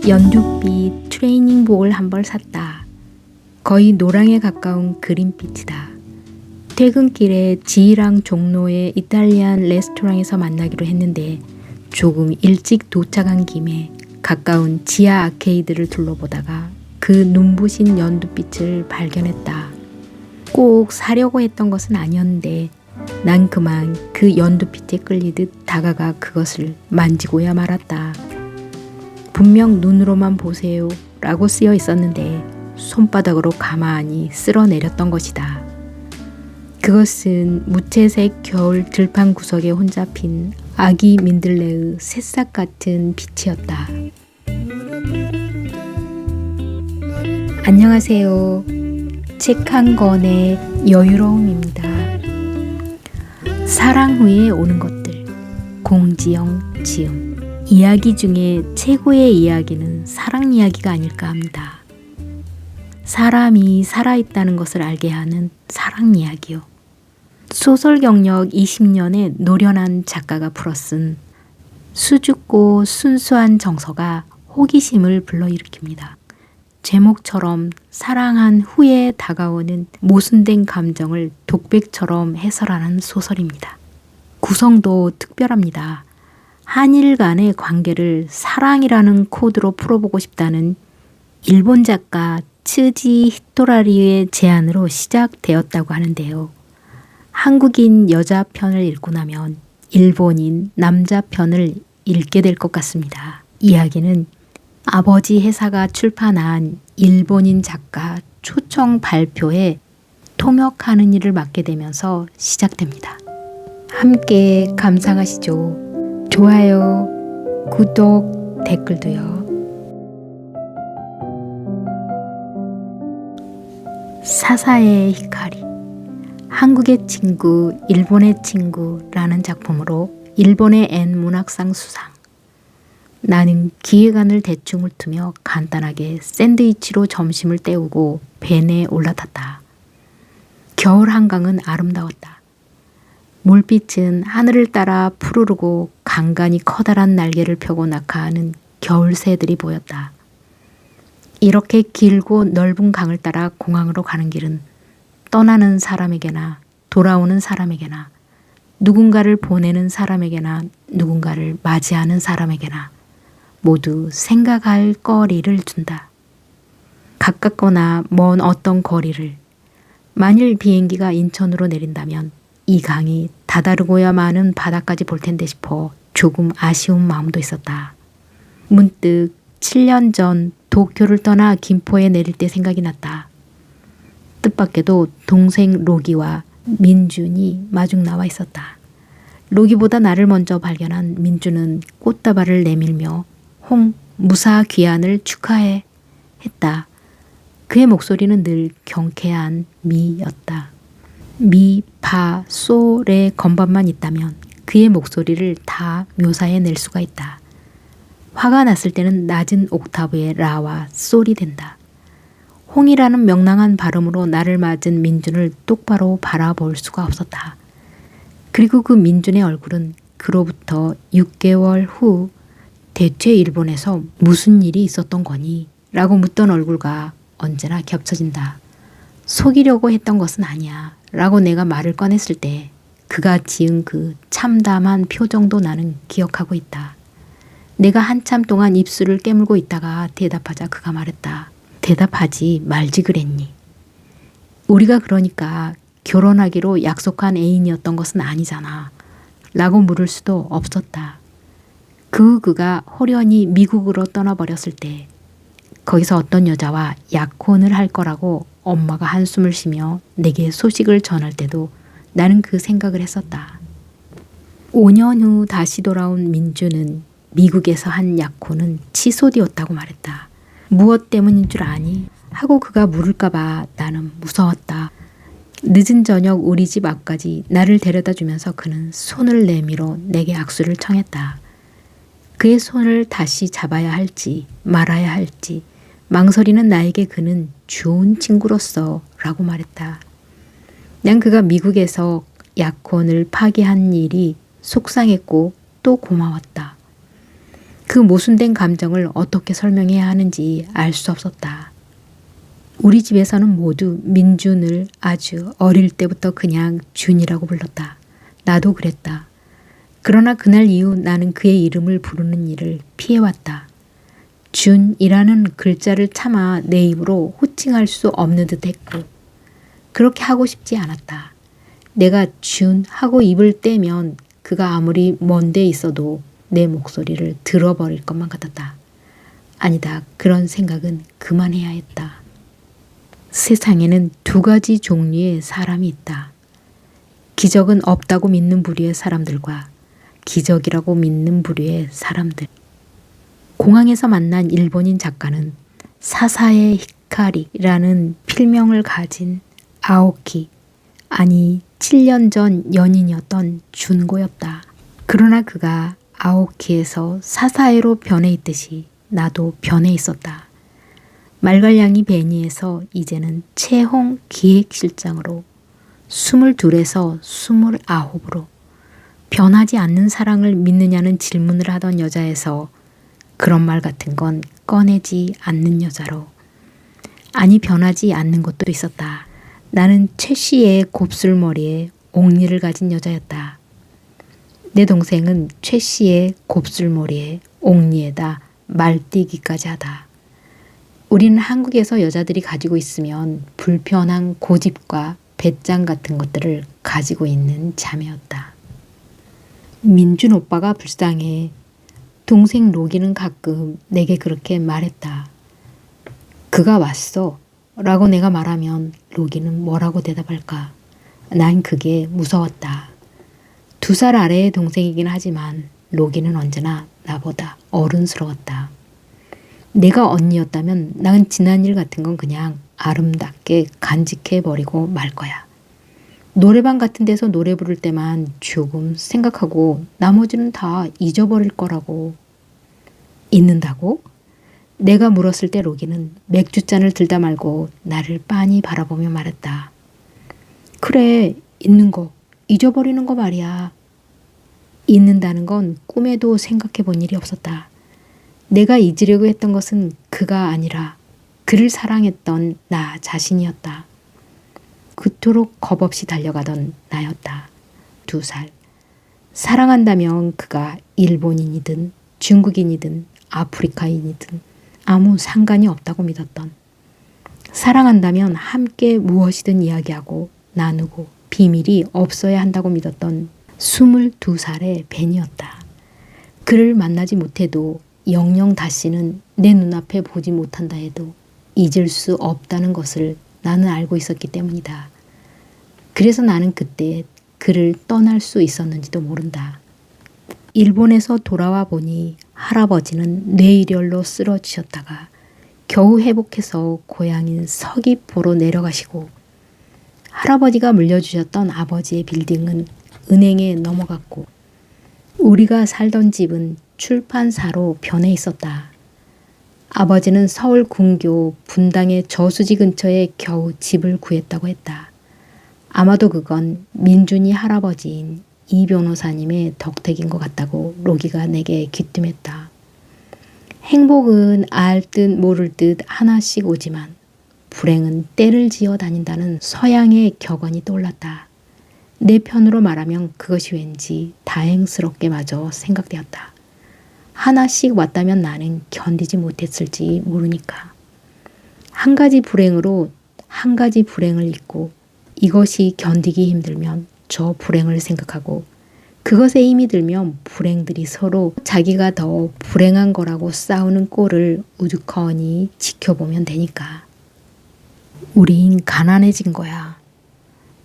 연두빛 트레이닝복을 한 벌 샀다. 거의 노랑에 가까운 그린빛이다. 퇴근길에 지희랑 종로의 이탈리안 레스토랑에서 만나기로 했는데 조금 일찍 도착한 김에 가까운 지하 아케이드를 둘러보다가 그 눈부신 연두빛을 발견했다. 꼭 사려고 했던 것은 아니었는데 난 그만 그 연두빛에 끌리듯 다가가 그것을 만지고야 말았다. 분명 눈으로만 보세요 라고 쓰여 있었는데 손바닥으로 가만히 쓸어내렸던 것이다. 그것은 무채색 겨울 들판 구석에 혼자 핀 아기 민들레의 새싹 같은 빛이었다. 안녕하세요. 책 한 권의 여유로움입니다. 사랑 후에 오는 것들. 공지영 지음. 이야기 중에 최고의 이야기는 사랑 이야기가 아닐까 합니다. 사람이 살아있다는 것을 알게 하는 사랑 이야기요. 소설 경력 20년의 노련한 작가가 풀어쓴 수줍고 순수한 정서가 호기심을 불러일으킵니다. 제목처럼 사랑한 후에 다가오는 모순된 감정을 독백처럼 해설하는 소설입니다. 구성도 특별합니다. 한일 간의 관계를 사랑이라는 코드로 풀어보고 싶다는 일본 작가 츠지 히토라리의 제안으로 시작되었다고 하는데요. 한국인 여자 편을 읽고 나면 일본인 남자 편을 읽게 될 것 같습니다. 이야기는 아버지 회사가 출판한 일본인 작가 초청 발표에 통역하는 일을 맡게 되면서 시작됩니다. 함께 감상하시죠. 좋아요, 구독, 댓글도요. 사사의 히카리. 한국의 친구, 일본의 친구라는 작품으로 일본의 N 문학상 수상. 나는 기획안을 대충 훑으며 간단하게 샌드위치로 점심을 때우고 벤에 올라탔다. 겨울 한강은 아름다웠다. 물빛은 하늘을 따라 푸르르고 간간히 커다란 날개를 펴고 낙하하는 겨울 새들이 보였다. 이렇게 길고 넓은 강을 따라 공항으로 가는 길은 떠나는 사람에게나 돌아오는 사람에게나 누군가를 보내는 사람에게나 누군가를 맞이하는 사람에게나 모두 생각할 거리를 준다. 가깝거나 먼 어떤 거리를. 만일 비행기가 인천으로 내린다면 이 강이 다다르고야 마는 바다까지 볼 텐데 싶어 조금 아쉬운 마음도 있었다. 문득 7년 전 도쿄를 떠나 김포에 내릴 때 생각이 났다. 뜻밖에도 동생 로기와 민준이 마중 나와 있었다. 로기보다 나를 먼저 발견한 민준은 꽃다발을 내밀며 홍 무사 귀환을 축하해 했다. 그의 목소리는 늘 경쾌한 미였다. 미, 파, 소의 건반만 있다면 그의 목소리를 다 묘사해낼 수가 있다. 화가 났을 때는 낮은 옥타브의 라와 솔이 된다. 홍이라는 명랑한 발음으로 나를 맞은 민준을 똑바로 바라볼 수가 없었다. 그리고 그 민준의 얼굴은 그로부터 6개월 후 대체 일본에서 무슨 일이 있었던 거니? 라고 묻던 얼굴과 언제나 겹쳐진다. 속이려고 했던 것은 아니야 라고 내가 말을 꺼냈을 때 그가 지은 그 참담한 표정도 나는 기억하고 있다. 내가 한참 동안 입술을 깨물고 있다가 대답하자 그가 말했다. 대답하지 말지 그랬니? 우리가 그러니까 결혼하기로 약속한 애인이었던 것은 아니잖아 라고 물을 수도 없었다. 그가 호련히 미국으로 떠나버렸을 때 거기서 어떤 여자와 약혼을 할 거라고 엄마가 한숨을 쉬며 내게 소식을 전할 때도 나는 그 생각을 했었다. 5년 후 다시 돌아온 민주는 미국에서 한 약혼은 취소되었다고 말했다. 무엇 때문인 줄 아니? 하고 그가 물을까봐 나는 무서웠다. 늦은 저녁 우리 집 앞까지 나를 데려다 주면서 그는 손을 내밀어 내게 악수를 청했다. 그의 손을 다시 잡아야 할지 말아야 할지 망설이는 나에게 그는 좋은 친구로서 라고 말했다. 난 그가 미국에서 약혼을 파기한 일이 속상했고 또 고마웠다. 그 모순된 감정을 어떻게 설명해야 하는지 알 수 없었다. 우리 집에서는 모두 민준을 아주 어릴 때부터 그냥 준이라고 불렀다. 나도 그랬다. 그러나 그날 이후 나는 그의 이름을 부르는 일을 피해왔다. 준이라는 글자를 차마 내 입으로 호칭할 수 없는 듯 했고 그렇게 하고 싶지 않았다. 내가 준 하고 입을 떼면 그가 아무리 먼 데 있어도 내 목소리를 들어버릴 것만 같았다. 아니다. 그런 생각은 그만해야 했다. 세상에는 두 가지 종류의 사람이 있다. 기적은 없다고 믿는 부류의 사람들과 기적이라고 믿는 부류의 사람들. 공항에서 만난 일본인 작가는 사사의 히카리라는 필명을 가진 아오키, 아니 7년 전 연인이었던 준고였다. 그러나 그가 아오키에서 사사에로 변해 있듯이 나도 변해 있었다. 말갈량이 베니에서 이제는 채홍 기획실장으로 22에서 29으로 변하지 않는 사랑을 믿느냐는 질문을 하던 여자에서 그런 말 같은 건 꺼내지 않는 여자로 아니 변하지 않는 것도 있었다. 나는 최 씨의 곱슬머리에 옥리를 가진 여자였다. 내 동생은 최 씨의 곱슬머리에 옥리에다 말띠기까지 하다. 우리는 한국에서 여자들이 가지고 있으면 불편한 고집과 배짱 같은 것들을 가지고 있는 자매였다. 민준 오빠가 불쌍해. 동생 로기는 가끔 내게 그렇게 말했다. 그가 왔어 라고 내가 말하면 로기는 뭐라고 대답할까? 난 그게 무서웠다. 2살 아래의 동생이긴 하지만 로기는 언제나 나보다 어른스러웠다. 내가 언니였다면 난 지난 일 같은 건 그냥 아름답게 간직해버리고 말 거야. 노래방 같은 데서 노래 부를 때만 조금 생각하고 나머지는 다 잊어버릴 거라고. 잊는다고? 내가 물었을 때 로기는 맥주잔을 들다 말고 나를 빤히 바라보며 말했다. 그래, 잊는 거, 잊어버리는 거 말이야. 잊는다는 건 꿈에도 생각해 본 일이 없었다. 내가 잊으려고 했던 것은 그가 아니라 그를 사랑했던 나 자신이었다. 그토록 겁없이 달려가던 나였다. 2살. 사랑한다면 그가 일본인이든 중국인이든 아프리카인이든 아무 상관이 없다고 믿었던. 사랑한다면 함께 무엇이든 이야기하고 나누고 비밀이 없어야 한다고 믿었던 22살의 벤이었다. 그를 만나지 못해도 영영 다시는 내 눈앞에 보지 못한다 해도 잊을 수 없다는 것을 나는 알고 있었기 때문이다. 그래서 나는 그때 그를 떠날 수 있었는지도 모른다. 일본에서 돌아와 보니 할아버지는 뇌일혈로 쓰러지셨다가 겨우 회복해서 고향인 서귀포로 내려가시고 할아버지가 물려주셨던 아버지의 빌딩은 은행에 넘어갔고 우리가 살던 집은 출판사로 변해 있었다. 아버지는 서울 군교 분당의 저수지 근처에 겨우 집을 구했다고 했다. 아마도 그건 민준이 할아버지인 이 변호사님의 덕택인 것 같다고 로기가 내게 귀띔했다. 행복은 알 듯 모를 듯 하나씩 오지만 불행은 때를 지어 다닌다는 서양의 격언이 떠올랐다. 내 편으로 말하면 그것이 왠지 다행스럽게 마저 생각되었다. 하나씩 왔다면 나는 견디지 못했을지 모르니까. 한 가지 불행으로 한 가지 불행을 잊고 이것이 견디기 힘들면 저 불행을 생각하고 그것에 힘이 들면 불행들이 서로 자기가 더 불행한 거라고 싸우는 꼴을 우두커니 지켜보면 되니까. 우린 가난해진 거야.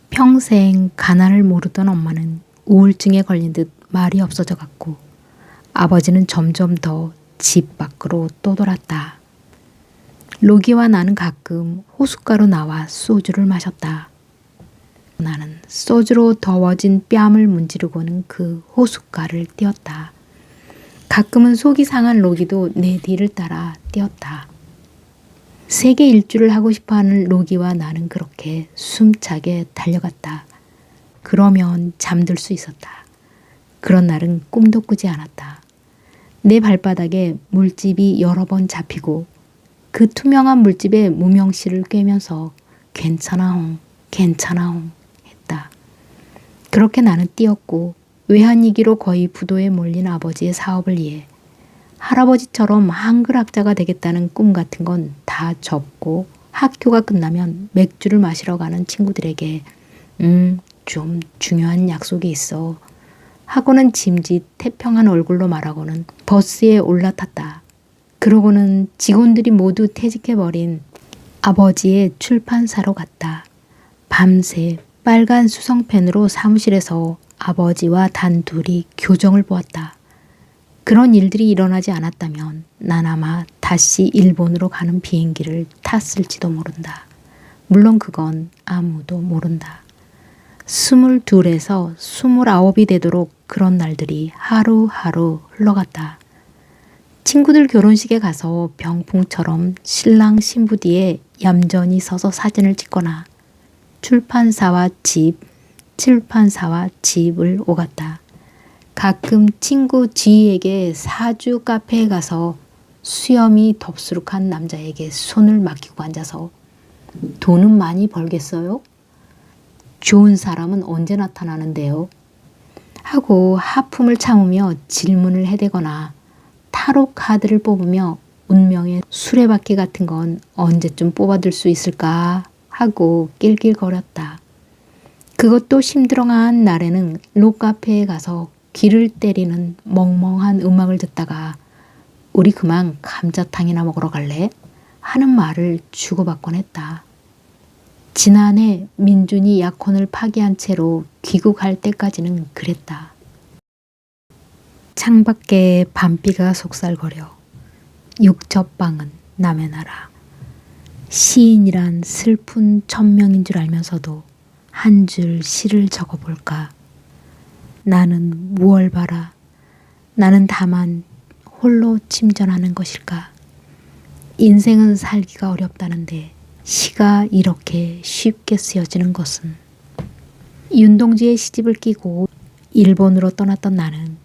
평생 가난을 모르던 엄마는 우울증에 걸린 듯 말이 없어져 갔고 아버지는 점점 더 집 밖으로 떠돌았다. 로기와 나는 가끔 호숫가로 나와 소주를 마셨다. 나는 소주로 더워진 뺨을 문지르고는 그 호숫가를 뛰었다. 가끔은 속이 상한 로기도 내 뒤를 따라 뛰었다. 세계 일주를 하고 싶어하는 로기와 나는 그렇게 숨차게 달려갔다. 그러면 잠들 수 있었다. 그런 날은 꿈도 꾸지 않았다. 내 발바닥에 물집이 여러 번 잡히고 그 투명한 물집에 무명씨를 꿰면서 괜찮아홍, 괜찮아홍 했다. 그렇게 나는 뛰었고 외환위기로 거의 부도에 몰린 아버지의 사업을 위해 할아버지처럼 한글학자가 되겠다는 꿈 같은 건 다 접고 학교가 끝나면 맥주를 마시러 가는 친구들에게 좀 중요한 약속이 있어 하고는 짐짓 태평한 얼굴로 말하고는 버스에 올라탔다. 그러고는 직원들이 모두 퇴직해버린 아버지의 출판사로 갔다. 밤새 빨간 수성펜으로 사무실에서 아버지와 단둘이 교정을 보았다. 그런 일들이 일어나지 않았다면 난 아마 다시 일본으로 가는 비행기를 탔을지도 모른다. 물론 그건 아무도 모른다. 22에서 29이 되도록 그런 날들이 하루하루 흘러갔다. 친구들 결혼식에 가서 병풍처럼 신랑 신부 뒤에 얌전히 서서 사진을 찍거나 출판사와 집을 오갔다. 가끔 친구 지희에게 사주 카페에 가서 수염이 덥수룩한 남자에게 손을 맡기고 앉아서 돈은 많이 벌겠어요? 좋은 사람은 언제 나타나는데요? 하고 하품을 참으며 질문을 해대거나 타로 카드를 뽑으며 운명의 수레바퀴 같은 건 언제쯤 뽑아들 수 있을까 하고 낄낄거렸다. 그것도 힘들어한 날에는 록카페에 가서 귀를 때리는 멍멍한 음악을 듣다가 우리 그만 감자탕이나 먹으러 갈래? 하는 말을 주고받곤 했다. 지난해 민준이 약혼을 파기한 채로 귀국할 때까지는 그랬다. 창밖에 밤비가 속살거려 육첩방은 남의 나라. 시인이란 슬픈 천명인 줄 알면서도 한 줄 시를 적어볼까. 나는 무얼 바라. 나는 다만 홀로 침전하는 것일까. 인생은 살기가 어렵다는데 시가 이렇게 쉽게 쓰여지는 것은. 윤동주의 시집을 끼고 일본으로 떠났던 나는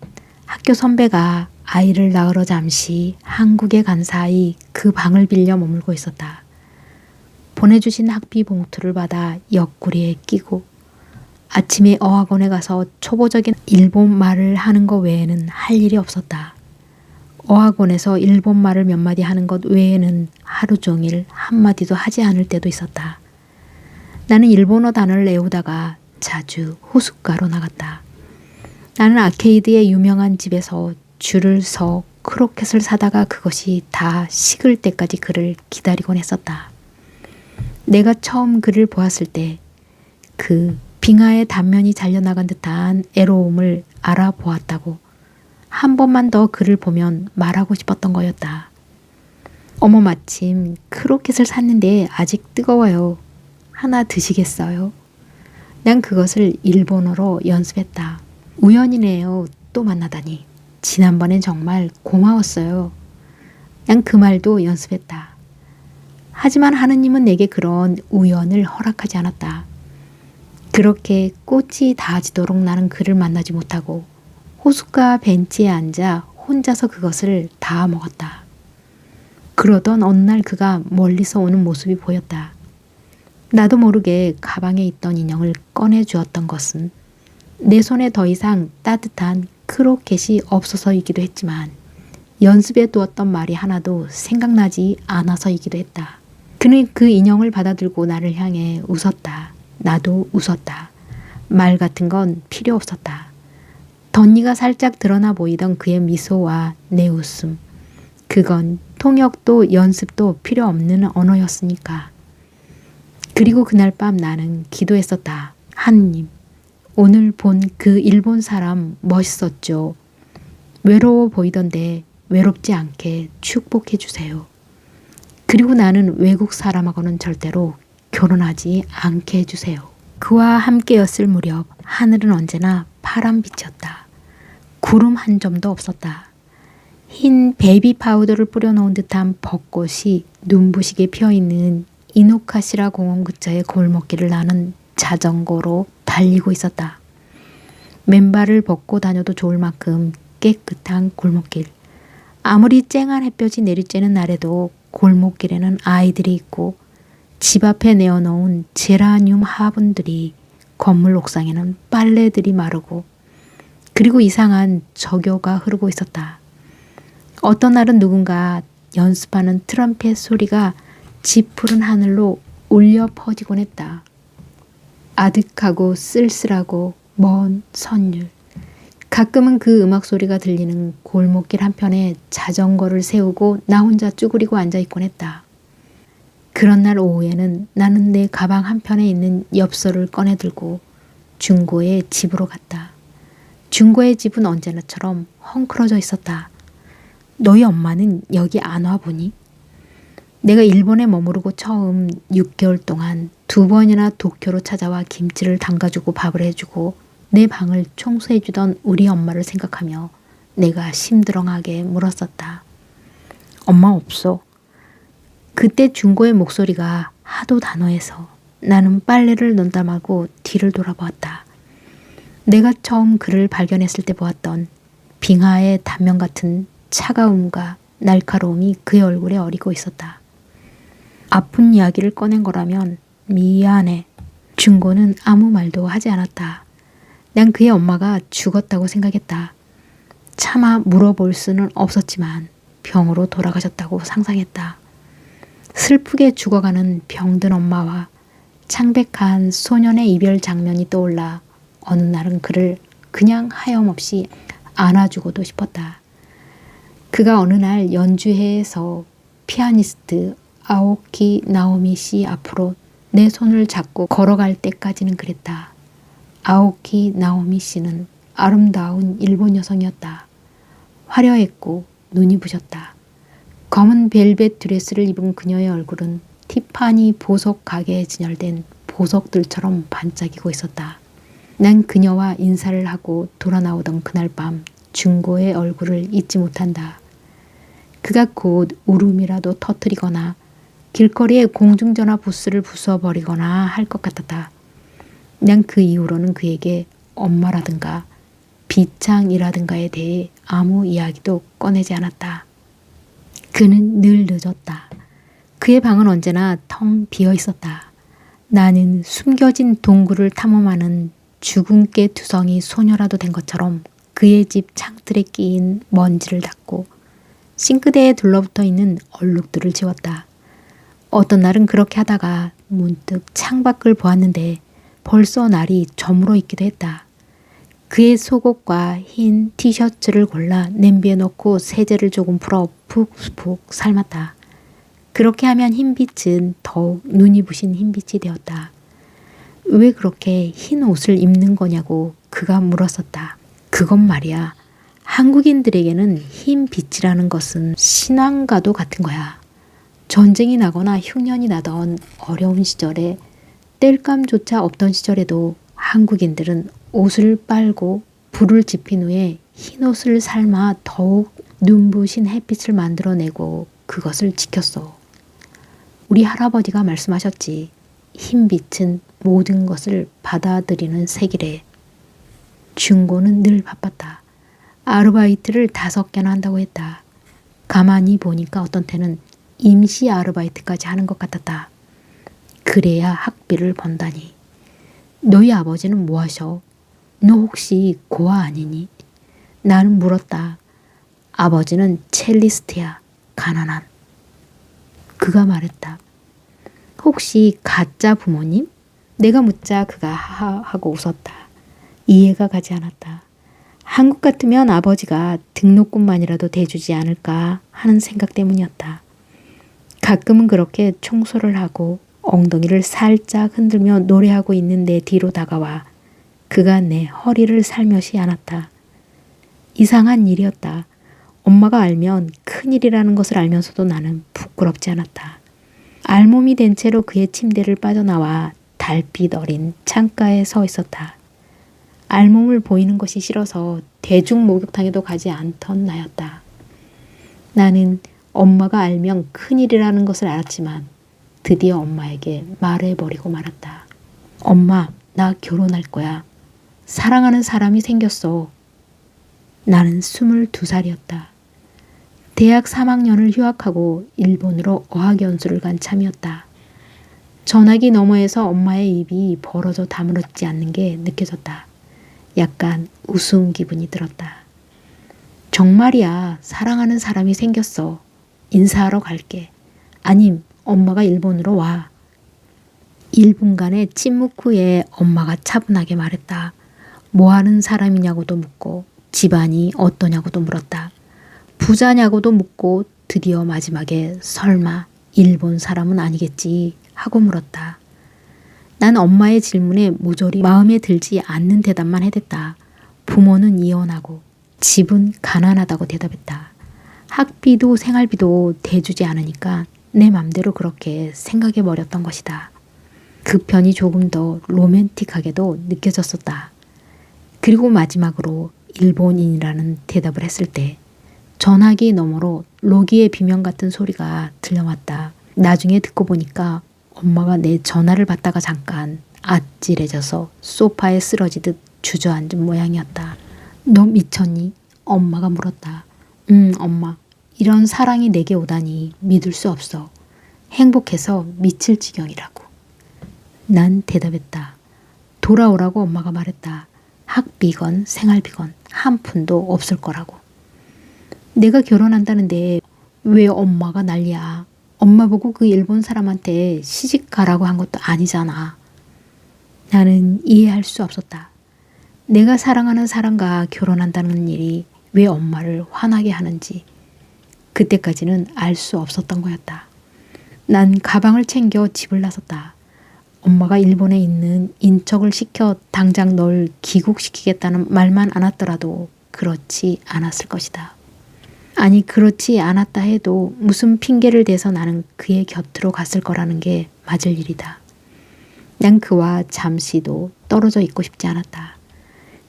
학교 선배가 아이를 낳으러 잠시 한국에 간 사이 그 방을 빌려 머물고 있었다. 보내주신 학비 봉투를 받아 옆구리에 끼고 아침에 어학원에 가서 초보적인 일본 말을 하는 것 외에는 할 일이 없었다. 어학원에서 일본 말을 몇 마디 하는 것 외에는 하루 종일 한마디도 하지 않을 때도 있었다. 나는 일본어 단어를 외우다가 자주 호숫가로 나갔다. 나는 아케이드의 유명한 집에서 줄을 서 크로켓을 사다가 그것이 다 식을 때까지 그를 기다리곤 했었다. 내가 처음 그를 보았을 때 그 빙하의 단면이 잘려나간 듯한 애로움을 알아보았다고 한 번만 더 그를 보면 말하고 싶었던 거였다. 어머 마침 크로켓을 샀는데 아직 뜨거워요. 하나 드시겠어요? 난 그것을 일본어로 연습했다. 우연이네요. 또 만나다니. 지난번엔 정말 고마웠어요. 난 그 말도 연습했다. 하지만 하느님은 내게 그런 우연을 허락하지 않았다. 그렇게 꽃이 다 지도록 나는 그를 만나지 못하고 호숫가 벤치에 앉아 혼자서 그것을 다 먹었다. 그러던 어느 날 그가 멀리서 오는 모습이 보였다. 나도 모르게 가방에 있던 인형을 꺼내 주었던 것은 내 손에 더 이상 따뜻한 크로켓이 없어서이기도 했지만 연습해 두었던 말이 하나도 생각나지 않아서이기도 했다. 그는 그 인형을 받아들고 나를 향해 웃었다. 나도 웃었다. 말 같은 건 필요 없었다. 덧니가 살짝 드러나 보이던 그의 미소와 내 웃음. 그건 통역도 연습도 필요 없는 언어였으니까. 그리고 그날 밤 나는 기도했었다. 하느님, 오늘 본 그 일본 사람 멋있었죠. 외로워 보이던데 외롭지 않게 축복해 주세요. 그리고 나는 외국 사람하고는 절대로 결혼하지 않게 해주세요. 그와 함께였을 무렵 하늘은 언제나 파란빛이었다. 구름 한 점도 없었다. 흰 베이비 파우더를 뿌려놓은 듯한 벚꽃이 눈부시게 피어있는 이노카시라 공원 근처의 골목길을 나는 자전거로 달리고 있었다. 맨발을 벗고 다녀도 좋을 만큼 깨끗한 골목길. 아무리 쨍한 햇볕이 내리쬐는 날에도 골목길에는 아이들이 있고 집 앞에 내어놓은 제라늄 화분들이, 건물 옥상에는 빨래들이 마르고, 그리고 이상한 저교가 흐르고 있었다. 어떤 날은 누군가 연습하는 트럼펫 소리가 짙푸른 하늘로 울려 퍼지곤 했다. 아득하고 쓸쓸하고 먼 선율. 가끔은 그 음악 소리가 들리는 골목길 한편에 자전거를 세우고 나 혼자 쭈그리고 앉아있곤 했다. 그런 날 오후에는 나는 내 가방 한편에 있는 엽서를 꺼내 들고 준고의 집으로 갔다. 준고의 집은 언제나처럼 헝클어져 있었다. 너희 엄마는 여기 안 와보니? 내가 일본에 머무르고 처음 6개월 동안 2번이나 도쿄로 찾아와 김치를 담가주고 밥을 해주고 내 방을 청소해주던 우리 엄마를 생각하며 내가 심드렁하게 물었었다. 엄마 없어. 그때 준고의 목소리가 하도 단호해서 나는 빨래를 넣다 말고 뒤를 돌아보았다. 내가 처음 그를 발견했을 때 보았던 빙하의 단면 같은 차가움과 날카로움이 그의 얼굴에 어리고 있었다. 아픈 이야기를 꺼낸 거라면 미안해. 준고는 아무 말도 하지 않았다. 난 그의 엄마가 죽었다고 생각했다. 차마 물어볼 수는 없었지만 병으로 돌아가셨다고 상상했다. 슬프게 죽어가는 병든 엄마와 창백한 소년의 이별 장면이 떠올라 어느 날은 그를 그냥 하염없이 안아주고도 싶었다. 그가 어느 날 연주회에서 피아니스트 아오키 나오미 씨 앞으로 내 손을 잡고 걸어갈 때까지는 그랬다. 아오키 나오미 씨는 아름다운 일본 여성이었다. 화려했고 눈이 부셨다. 검은 벨벳 드레스를 입은 그녀의 얼굴은 티파니 보석 가게에 진열된 보석들처럼 반짝이고 있었다. 난 그녀와 인사를 하고 돌아 나오던 그날 밤 준고의 얼굴을 잊지 못한다. 그가 곧 울음이라도 터뜨리거나 길거리에 공중전화 부스를 부숴버리거나 할 것 같았다. 난 그 이후로는 그에게 엄마라든가 비창이라든가에 대해 아무 이야기도 꺼내지 않았다. 그는 늘 늦었다. 그의 방은 언제나 텅 비어 있었다. 나는 숨겨진 동굴을 탐험하는 주근깨 투성이 소녀라도 된 것처럼 그의 집 창틀에 끼인 먼지를 닦고 싱크대에 둘러붙어 있는 얼룩들을 지웠다. 어떤 날은 그렇게 하다가 문득 창밖을 보았는데 벌써 날이 저물어 있기도 했다. 그의 속옷과 흰 티셔츠를 골라 냄비에 넣고 세제를 조금 풀어 푹푹 삶았다. 그렇게 하면 흰빛은 더욱 눈이 부신 흰빛이 되었다. 왜 그렇게 흰 옷을 입는 거냐고 그가 물었었다. 그건 말이야. 한국인들에게는 흰 빛이라는 것은 신앙과도 같은 거야. 전쟁이 나거나 흉년이 나던 어려운 시절에 땔감조차 없던 시절에도 한국인들은 옷을 빨고 불을 지핀 후에 흰 옷을 삶아 더욱 눈부신 햇빛을 만들어내고 그것을 지켰어. 우리 할아버지가 말씀하셨지. 흰 빛은 모든 것을 받아들이는 색이래. 준고는 늘 바빴다. 아르바이트를 5개나 한다고 했다. 가만히 보니까 어떤 때는 임시 아르바이트까지 하는 것 같았다. 그래야 학비를 번다니. 너희 아버지는 뭐 하셔? 너 혹시 고아 아니니? 나는 물었다. 아버지는 첼리스트야. 가난한. 그가 말했다. 혹시 가짜 부모님? 내가 묻자 그가 하하하고 웃었다. 이해가 가지 않았다. 한국 같으면 아버지가 등록금만이라도 대주지 않을까 하는 생각 때문이었다. 가끔은 그렇게 청소를 하고 엉덩이를 살짝 흔들며 노래하고 있는 내 뒤로 다가와 그가 내 허리를 살며시 안았다. 이상한 일이었다. 엄마가 알면 큰일이라는 것을 알면서도 나는 부끄럽지 않았다. 알몸이 된 채로 그의 침대를 빠져나와 달빛 어린 창가에 서 있었다. 알몸을 보이는 것이 싫어서 대중 목욕탕에도 가지 않던 나였다. 나는 엄마가 알면 큰일이라는 것을 알았지만 드디어 엄마에게 말해버리고 말았다. 엄마, 나 결혼할 거야. 사랑하는 사람이 생겼어. 나는 22살이었다. 대학 3학년을 휴학하고 일본으로 어학연수를 간 참이었다. 전화기 너머에서 엄마의 입이 벌어져 다물었지 않는 게 느껴졌다. 약간 우스운 기분이 들었다. 정말이야, 사랑하는 사람이 생겼어. 인사하러 갈게. 아님 엄마가 일본으로 와. 1분간의 침묵 후에 엄마가 차분하게 말했다. 뭐하는 사람이냐고도 묻고 집안이 어떠냐고도 물었다. 부자냐고도 묻고 드디어 마지막에 설마 일본 사람은 아니겠지 하고 물었다. 난 엄마의 질문에 모조리 마음에 들지 않는 대답만 해댔다. 부모는 이혼하고 집은 가난하다고 대답했다. 학비도 생활비도 대주지 않으니까 내 맘대로 그렇게 생각해버렸던 것이다. 그 편이 조금 더 로맨틱하게도 느껴졌었다. 그리고 마지막으로 일본인이라는 대답을 했을 때 전화기 너머로 로기의 비명 같은 소리가 들려왔다. 나중에 듣고 보니까 엄마가 내 전화를 받다가 잠깐 아찔해져서 소파에 쓰러지듯 주저앉은 모양이었다. 너 미쳤니? 엄마가 물었다. 엄마. 이런 사랑이 내게 오다니 믿을 수 없어. 행복해서 미칠 지경이라고. 난 대답했다. 돌아오라고 엄마가 말했다. 학비건 생활비건 한 푼도 없을 거라고. 내가 결혼한다는데 왜 엄마가 난리야. 엄마 보고 그 일본 사람한테 시집 가라고 한 것도 아니잖아. 나는 이해할 수 없었다. 내가 사랑하는 사람과 결혼한다는 일이 왜 엄마를 화나게 하는지 그때까지는 알 수 없었던 거였다. 난 가방을 챙겨 집을 나섰다. 엄마가 일본에 있는 인척을 시켜 당장 널 귀국시키겠다는 말만 안 왔더라도 그렇지 않았을 것이다. 아니 그렇지 않았다 해도 무슨 핑계를 대서 나는 그의 곁으로 갔을 거라는 게 맞을 일이다. 난 그와 잠시도 떨어져 있고 싶지 않았다.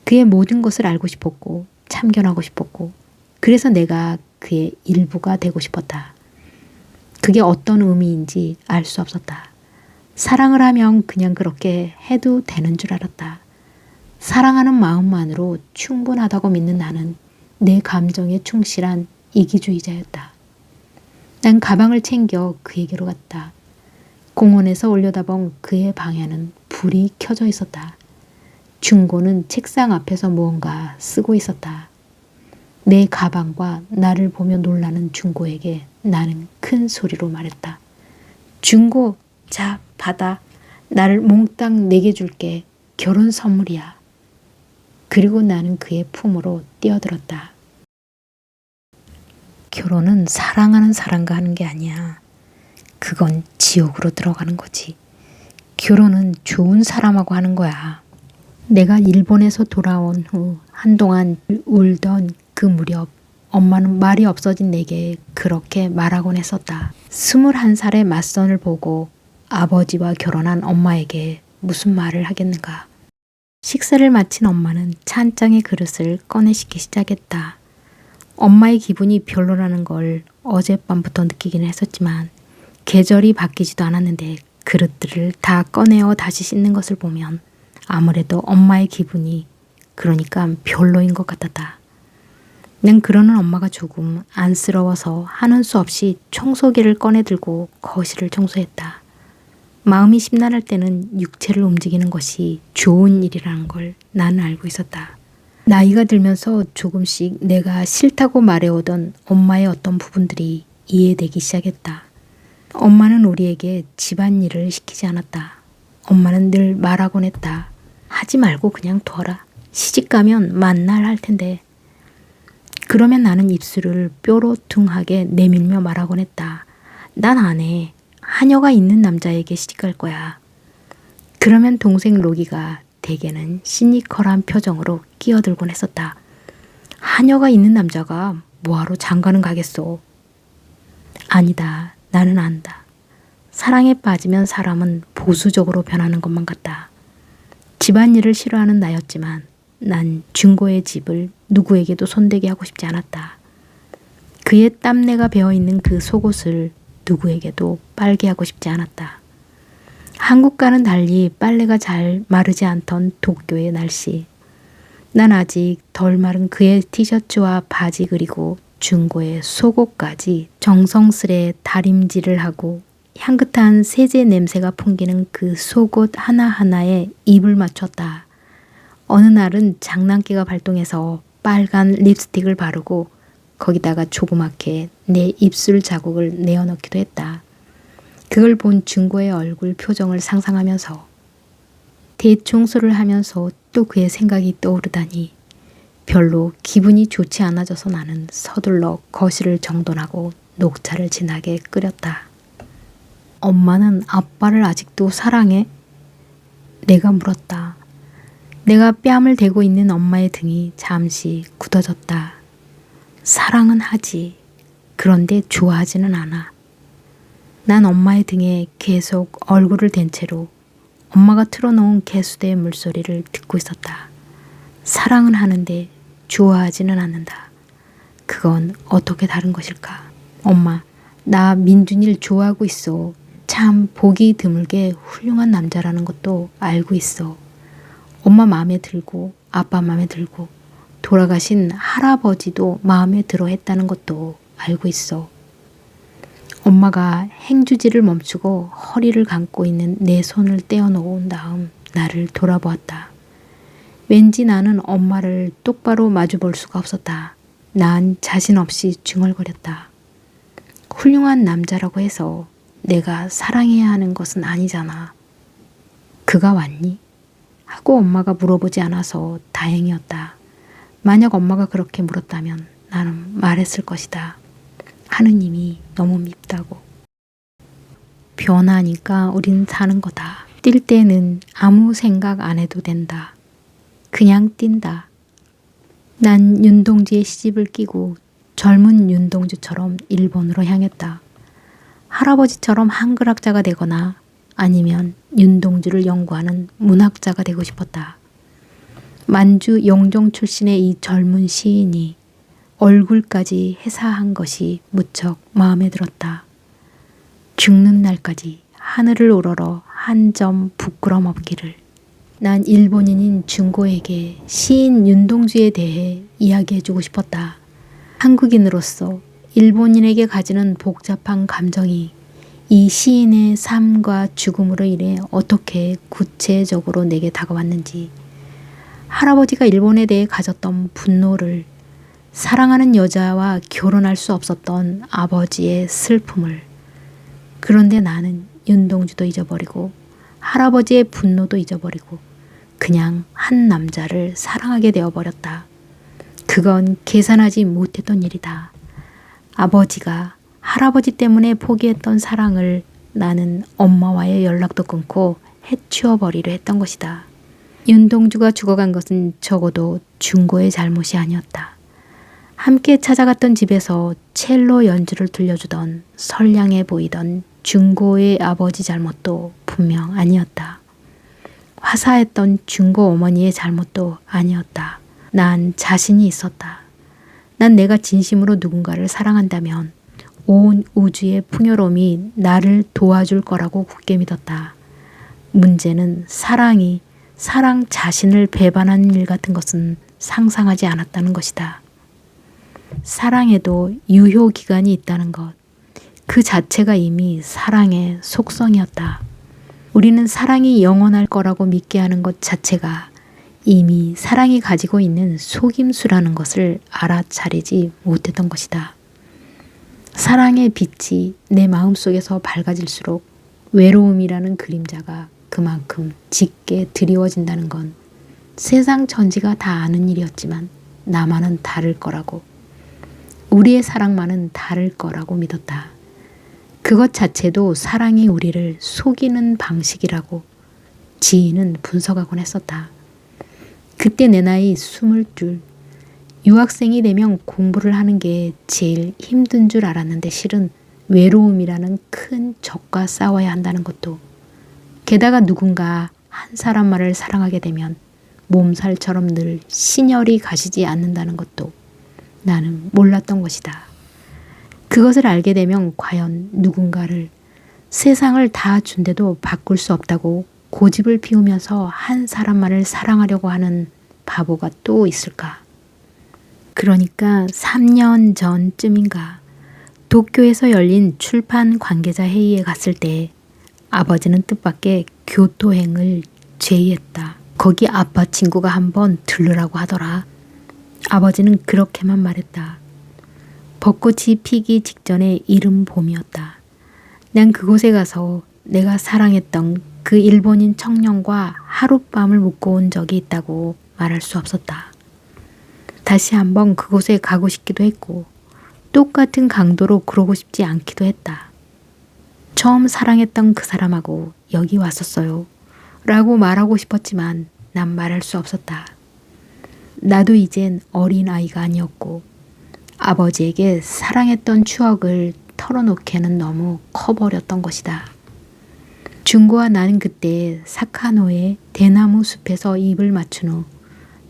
그의 모든 것을 알고 싶었고 참견하고 싶었고 그래서 내가 그의 일부가 되고 싶었다. 그게 어떤 의미인지 알 수 없었다. 사랑을 하면 그냥 그렇게 해도 되는 줄 알았다. 사랑하는 마음만으로 충분하다고 믿는 나는 내 감정에 충실한 이기주의자였다. 난 가방을 챙겨 그에게로 갔다. 공원에서 올려다본 그의 방에는 불이 켜져 있었다. 준고는 책상 앞에서 무언가 쓰고 있었다. 내 가방과 나를 보며 놀라는 준고에게 나는 큰 소리로 말했다. 준고, 자, 받아. 나를 몽땅 내게 줄게. 결혼 선물이야. 그리고 나는 그의 품으로 뛰어들었다. 결혼은 사랑하는 사람과 하는 게 아니야. 그건 지옥으로 들어가는 거지. 결혼은 좋은 사람하고 하는 거야. 내가 일본에서 돌아온 후 한동안 울던 그 무렵 엄마는 말이 없어진 내게 그렇게 말하곤 했었다. 21살의 맞선을 보고 아버지와 결혼한 엄마에게 무슨 말을 하겠는가. 식사를 마친 엄마는 찬장의 그릇을 꺼내시기 시작했다. 엄마의 기분이 별로라는 걸 어젯밤부터 느끼긴 했었지만 계절이 바뀌지도 않았는데 그릇들을 다 꺼내어 다시 씻는 것을 보면 아무래도 엄마의 기분이 그러니까 별로인 것 같았다. 난 그러는 엄마가 조금 안쓰러워서 하는 수 없이 청소기를 꺼내들고 거실을 청소했다. 마음이 심란할 때는 육체를 움직이는 것이 좋은 일이라는 걸 나는 알고 있었다. 나이가 들면서 조금씩 내가 싫다고 말해오던 엄마의 어떤 부분들이 이해되기 시작했다. 엄마는 우리에게 집안일을 시키지 않았다. 엄마는 늘 말하곤 했다. 하지 말고 그냥 둬라. 시집가면 만날 할 텐데. 그러면 나는 입술을 뾰로퉁하게 내밀며 말하곤 했다. 난 안 해. 하녀가 있는 남자에게 시집갈 거야. 그러면 동생 로기가 대개는 시니컬한 표정으로 끼어들곤 했었다. 하녀가 있는 남자가 뭐하러 장가는 가겠소. 아니다. 나는 안다. 사랑에 빠지면 사람은 보수적으로 변하는 것만 같다. 집안일을 싫어하는 나였지만 난 준고의 집을 누구에게도 손대게 하고 싶지 않았다. 그의 땀내가 배어있는 그 속옷을 누구에게도 빨게 하고 싶지 않았다. 한국과는 달리 빨래가 잘 마르지 않던 도쿄의 날씨. 난 아직 덜 마른 그의 티셔츠와 바지 그리고 중고의 속옷까지 정성스레 다림질을 하고 향긋한 세제 냄새가 풍기는 그 속옷 하나하나에 입을 맞췄다. 어느 날은 장난기가 발동해서 빨간 립스틱을 바르고 거기다가 조그맣게 내 입술 자국을 내어넣기도 했다. 그걸 본 중고의 얼굴 표정을 상상하면서 대청소를 하면서 또 그의 생각이 떠오르다니 별로 기분이 좋지 않아져서 나는 서둘러 거실을 정돈하고 녹차를 진하게 끓였다. 엄마는 아빠를 아직도 사랑해? 내가 물었다. 내가 뺨을 대고 있는 엄마의 등이 잠시 굳어졌다. 사랑은 하지. 그런데 좋아하지는 않아. 난 엄마의 등에 계속 얼굴을 댄 채로 엄마가 틀어놓은 개수대의 물소리를 듣고 있었다. 사랑은 하는데 좋아하지는 않는다. 그건 어떻게 다른 것일까? 엄마, 나 민준이를 좋아하고 있어. 참 보기 드물게 훌륭한 남자라는 것도 알고 있어. 엄마 마음에 들고 아빠 마음에 들고 돌아가신 할아버지도 마음에 들어 했다는 것도 알고 있어. 엄마가 행주지를 멈추고 허리를 감고 있는 내 손을 떼어놓은 다음 나를 돌아보았다. 왠지 나는 엄마를 똑바로 마주 볼 수가 없었다. 난 자신 없이 중얼거렸다. 훌륭한 남자라고 해서 내가 사랑해야 하는 것은 아니잖아. 그가 왔니? 하고 엄마가 물어보지 않아서 다행이었다. 만약 엄마가 그렇게 물었다면 나는 말했을 것이다. 하느님이 너무 밉다고. 변하니까 우린 사는 거다. 뛸 때는 아무 생각 안 해도 된다. 그냥 뛴다. 난 윤동주의 시집을 끼고 젊은 윤동주처럼 일본으로 향했다. 할아버지처럼 한글학자가 되거나 아니면 윤동주를 연구하는 문학자가 되고 싶었다. 만주 영종 출신의 이 젊은 시인이 얼굴까지 해사한 것이 무척 마음에 들었다. 죽는 날까지 하늘을 우러러 한 점 부끄럼 없기를. 난 일본인인 중고에게 시인 윤동주에 대해 이야기해주고 싶었다. 한국인으로서 일본인에게 가지는 복잡한 감정이 이 시인의 삶과 죽음으로 인해 어떻게 구체적으로 내게 다가왔는지, 할아버지가 일본에 대해 가졌던 분노를, 사랑하는 여자와 결혼할 수 없었던 아버지의 슬픔을. 그런데 나는 윤동주도 잊어버리고 할아버지의 분노도 잊어버리고 그냥 한 남자를 사랑하게 되어버렸다. 그건 계산하지 못했던 일이다. 아버지가 할아버지 때문에 포기했던 사랑을 나는 엄마와의 연락도 끊고 해치워버리려 했던 것이다. 윤동주가 죽어간 것은 적어도 중고의 잘못이 아니었다. 함께 찾아갔던 집에서 첼로 연주를 들려주던 선량해 보이던 중고의 아버지 잘못도 분명 아니었다. 화사했던 중고 어머니의 잘못도 아니었다. 난 자신이 있었다. 난 내가 진심으로 누군가를 사랑한다면 온 우주의 풍요로움이 나를 도와줄 거라고 굳게 믿었다. 문제는 사랑이 사랑 자신을 배반하는 일 같은 것은 상상하지 않았다는 것이다. 사랑에도 유효기간이 있다는 것, 그 자체가 이미 사랑의 속성이었다. 우리는 사랑이 영원할 거라고 믿게 하는 것 자체가 이미 사랑이 가지고 있는 속임수라는 것을 알아차리지 못했던 것이다. 사랑의 빛이 내 마음속에서 밝아질수록 외로움이라는 그림자가 그만큼 짙게 드리워진다는 건 세상 전지가 다 아는 일이었지만 나만은 다를 거라고, 우리의 사랑만은 다를 거라고 믿었다. 그것 자체도 사랑이 우리를 속이는 방식이라고 지인은 분석하곤 했었다. 그때 내 나이 22, 유학생이 되면 공부를 하는 게 제일 힘든 줄 알았는데 실은 외로움이라는 큰 적과 싸워야 한다는 것도, 게다가 누군가 한 사람만을 사랑하게 되면 몸살처럼 늘 신혈이 가시지 않는다는 것도 나는 몰랐던 것이다. 그것을 알게 되면 과연 누군가를 세상을 다 준데도 바꿀 수 없다고 고집을 피우면서 한 사람만을 사랑하려고 하는 바보가 또 있을까? 그러니까 3년 전쯤인가 도쿄에서 열린 출판 관계자 회의에 갔을 때 아버지는 뜻밖의 교토행을 제의했다. 거기 아빠 친구가 한번 들르라고 하더라. 아버지는 그렇게만 말했다. 벚꽃이 피기 직전의 이른 봄이었다. 난 그곳에 가서 내가 사랑했던 그 일본인 청년과 하룻밤을 묵고 온 적이 있다고 말할 수 없었다. 다시 한번 그곳에 가고 싶기도 했고 똑같은 강도로 그러고 싶지 않기도 했다. 처음 사랑했던 그 사람하고 여기 왔었어요. 라고 말하고 싶었지만 난 말할 수 없었다. 나도 이젠 어린아이가 아니었고 아버지에게 사랑했던 추억을 털어놓기에는 너무 커버렸던 것이다. 준고와 나는 그때 사카노의 대나무 숲에서 입을 맞춘 후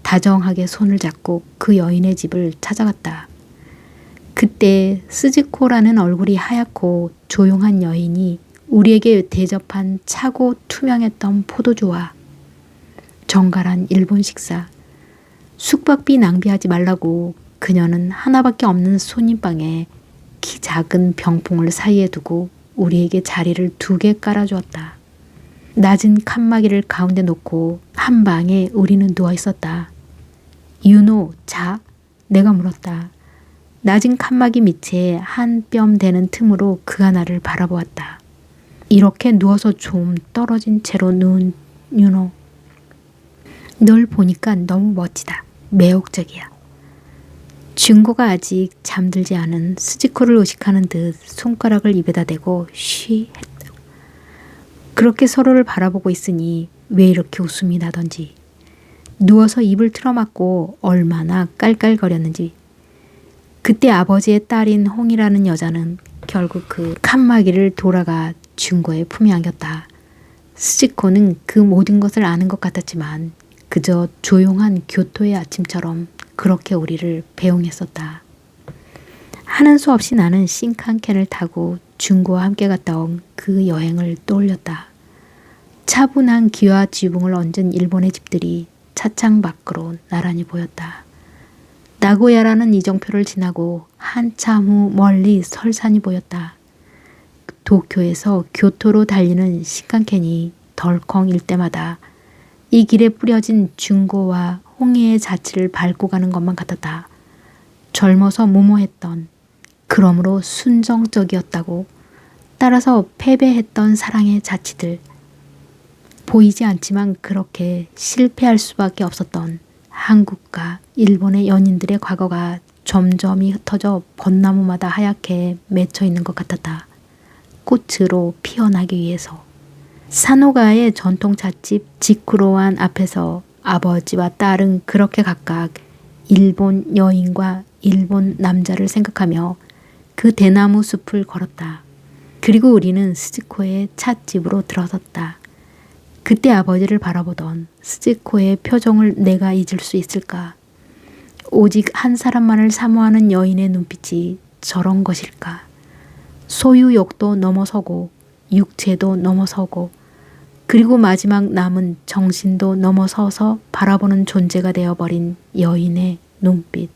다정하게 손을 잡고 그 여인의 집을 찾아갔다. 그때 스즈코라는 얼굴이 하얗고 조용한 여인이 우리에게 대접한 차고 투명했던 포도주와 정갈한 일본 식사, 숙박비 낭비하지 말라고 그녀는 하나밖에 없는 손님방에 키 작은 병풍을 사이에 두고 우리에게 자리를 2개 깔아주었다. 낮은 칸막이를 가운데 놓고 한 방에 우리는 누워 있었다. 윤호, 자? 내가 물었다. 낮은 칸막이 밑에 한 뼘 되는 틈으로 그가 나를 바라보았다. 이렇게 누워서 좀 떨어진 채로 누운 윤호. 널 보니까 너무 멋지다. 매혹적이야. 준고가 아직 잠들지 않은 스즈코를 의식하는 듯 손가락을 입에다 대고 쉬 했다. 그렇게 서로를 바라보고 있으니 왜 이렇게 웃음이 나던지 누워서 입을 틀어막고 얼마나 깔깔거렸는지 그때 아버지의 딸인 홍이라는 여자는 결국 그 칸막이를 돌아가 준고의 품에 안겼다. 스즈코는 그 모든 것을 아는 것 같았지만 그저 조용한 교토의 아침처럼 그렇게 우리를 배웅했었다. 하는 수 없이 나는 신칸켄을 타고 준고와 함께 갔다 온 그 여행을 떠올렸다. 차분한 기와 지붕을 얹은 일본의 집들이 차창 밖으로 나란히 보였다. 나고야라는 이정표를 지나고 한참 후 멀리 설산이 보였다. 도쿄에서 교토로 달리는 신칸켄이 덜컹일 때마다 이 길에 뿌려진 준고와 홍해의 자취를 밟고 가는 것만 같았다. 젊어서 무모했던, 그러므로 순정적이었다고, 따라서 패배했던 사랑의 자취들, 보이지 않지만 그렇게 실패할 수밖에 없었던 한국과 일본의 연인들의 과거가 점점이 흩어져 벚나무마다 하얗게 맺혀 있는 것 같았다. 꽃으로 피어나기 위해서. 사노가의 전통 찻집 지쿠로안 앞에서 아버지와 딸은 그렇게 각각 일본 여인과 일본 남자를 생각하며 그 대나무 숲을 걸었다. 그리고 우리는 스즈코의 찻집으로 들어섰다. 그때 아버지를 바라보던 스즈코의 표정을 내가 잊을 수 있을까? 오직 한 사람만을 사모하는 여인의 눈빛이 저런 것일까? 소유욕도 넘어서고 육체도 넘어서고 그리고 마지막 남은 정신도 넘어서서 바라보는 존재가 되어버린 여인의 눈빛.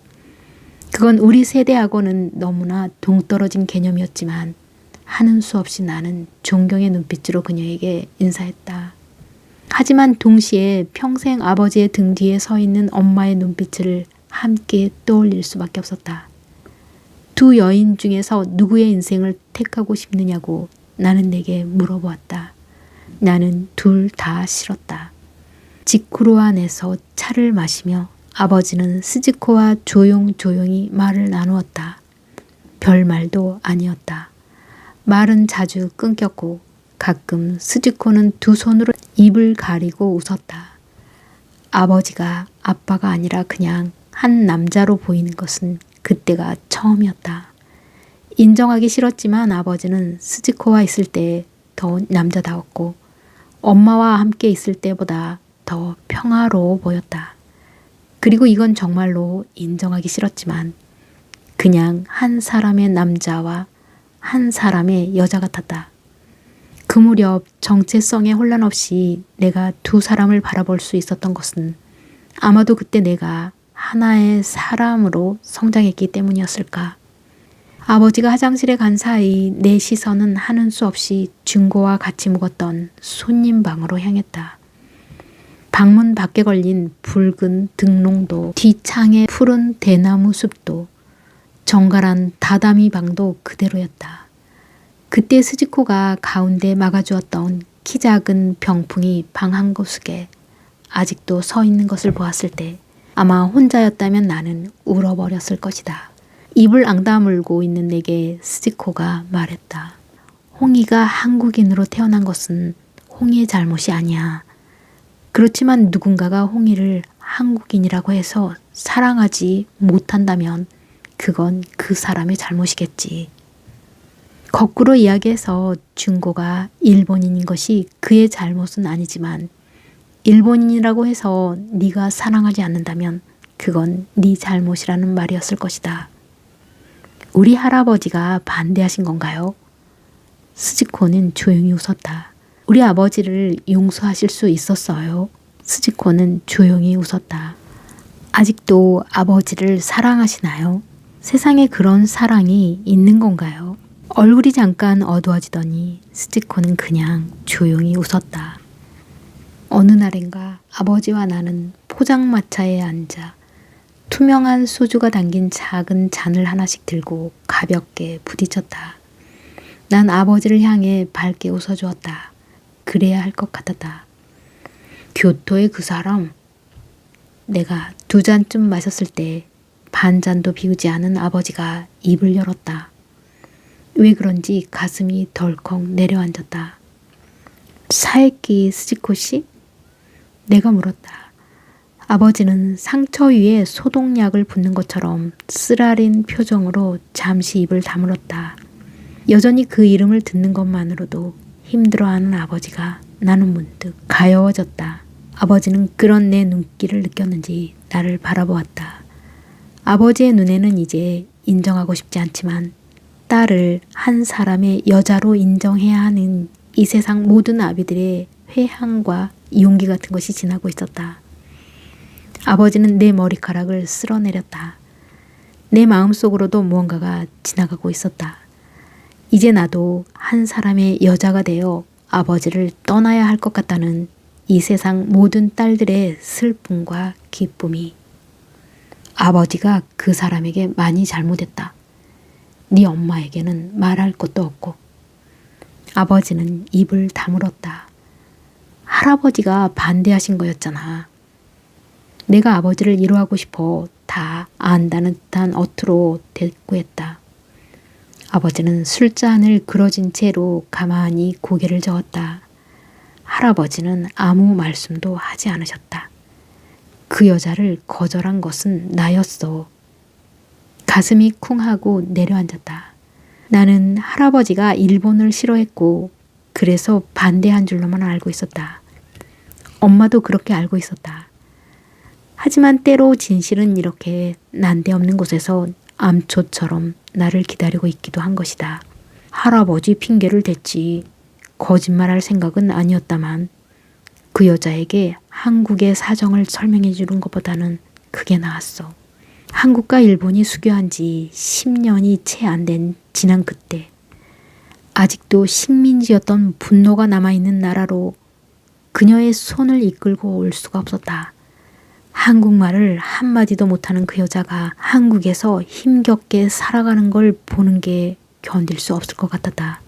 그건 우리 세대하고는 너무나 동떨어진 개념이었지만 하는 수 없이 나는 존경의 눈빛으로 그녀에게 인사했다. 하지만 동시에 평생 아버지의 등 뒤에 서 있는 엄마의 눈빛을 함께 떠올릴 수밖에 없었다. 두 여인 중에서 누구의 인생을 택하고 싶느냐고 나는 내게 물어보았다. 나는 둘 다 싫었다. 지쿠로안에서 차를 마시며 아버지는 스즈코와 조용조용히 말을 나누었다. 별말도 아니었다. 말은 자주 끊겼고 가끔 스즈코는 두 손으로 입을 가리고 웃었다. 아버지가 아빠가 아니라 그냥 한 남자로 보이는 것은 그때가 처음이었다. 인정하기 싫었지만 아버지는 스즈코와 있을 때 더 남자다웠고 엄마와 함께 있을 때보다 더 평화로워 보였다. 그리고 이건 정말로 인정하기 싫었지만 그냥 한 사람의 남자와 한 사람의 여자 같았다. 그 무렵 정체성의 혼란 없이 내가 두 사람을 바라볼 수 있었던 것은 아마도 그때 내가 하나의 사람으로 성장했기 때문이었을까? 아버지가 화장실에 간 사이 내 시선은 하는 수 없이 준고와 같이 묵었던 손님 방으로 향했다. 방문 밖에 걸린 붉은 등롱도, 뒷창에 푸른 대나무 숲도, 정갈한 다다미 방도 그대로였다. 그때 스즈코가 가운데 막아주었던 키 작은 병풍이 방 한 구석에 아직도 서 있는 것을 보았을 때 아마 혼자였다면 나는 울어버렸을 것이다. 입을 앙다물고 있는 내게 스즈코가 말했다. 홍이가 한국인으로 태어난 것은 홍이의 잘못이 아니야. 그렇지만 누군가가 홍이를 한국인이라고 해서 사랑하지 못한다면 그건 그 사람의 잘못이겠지. 거꾸로 이야기해서 준고가 일본인인 것이 그의 잘못은 아니지만 일본인이라고 해서 네가 사랑하지 않는다면 그건 네 잘못이라는 말이었을 것이다. 우리 할아버지가 반대하신 건가요? 스즈코는 조용히 웃었다. 우리 아버지를 용서하실 수 있었어요. 스즈코는 조용히 웃었다. 아직도 아버지를 사랑하시나요? 세상에 그런 사랑이 있는 건가요? 얼굴이 잠깐 어두워지더니 스즈코는 그냥 조용히 웃었다. 어느 날인가 아버지와 나는 포장마차에 앉아 투명한 소주가 담긴 작은 잔을 하나씩 들고 가볍게 부딪혔다. 난 아버지를 향해 밝게 웃어주었다. 그래야 할 것 같았다. 교토의 그 사람. 내가 2잔쯤 마셨을 때 반잔도 비우지 않은 아버지가 입을 열었다. 왜 그런지 가슴이 덜컥 내려앉았다. 사에키 스즈코 씨? 내가 물었다. 아버지는 상처 위에 소독약을 붓는 것처럼 쓰라린 표정으로 잠시 입을 다물었다. 여전히 그 이름을 듣는 것만으로도 힘들어하는 아버지가 나는 문득 가여워졌다. 아버지는 그런 내 눈길을 느꼈는지 나를 바라보았다. 아버지의 눈에는 이제 인정하고 싶지 않지만 딸을 한 사람의 여자로 인정해야 하는 이 세상 모든 아비들의 회한과 용기 같은 것이 지나고 있었다. 아버지는 내 머리카락을 쓸어내렸다. 내 마음속으로도 무언가가 지나가고 있었다. 이제 나도 한 사람의 여자가 되어 아버지를 떠나야 할 것 같다는 이 세상 모든 딸들의 슬픔과 기쁨이. 아버지가 그 사람에게 많이 잘못했다. 네 엄마에게는 말할 것도 없고. 아버지는 입을 다물었다. 할아버지가 반대하신 거였잖아. 내가 아버지를 위로하고 싶어 다 안다는 듯한 어투로 대꾸했다. 아버지는 술잔을 그러진 채로 가만히 고개를 저었다. 할아버지는 아무 말씀도 하지 않으셨다. 그 여자를 거절한 것은 나였어. 가슴이 쿵하고 내려앉았다. 나는 할아버지가 일본을 싫어했고 그래서 반대한 줄로만 알고 있었다. 엄마도 그렇게 알고 있었다. 하지만 때로 진실은 이렇게 난데없는 곳에서 암초처럼 나를 기다리고 있기도 한 것이다. 할아버지 핑계를 댔지. 거짓말할 생각은 아니었다만 그 여자에게 한국의 사정을 설명해 주는 것보다는 그게 나았어. 한국과 일본이 수교한 지 10년이 채 안 된 지난 그때 아직도 식민지였던 분노가 남아있는 나라로 그녀의 손을 이끌고 올 수가 없었다. 한국말을 한마디도 못하는 그 여자가 한국에서 힘겹게 살아가는 걸 보는 게 견딜 수 없을 것 같았다.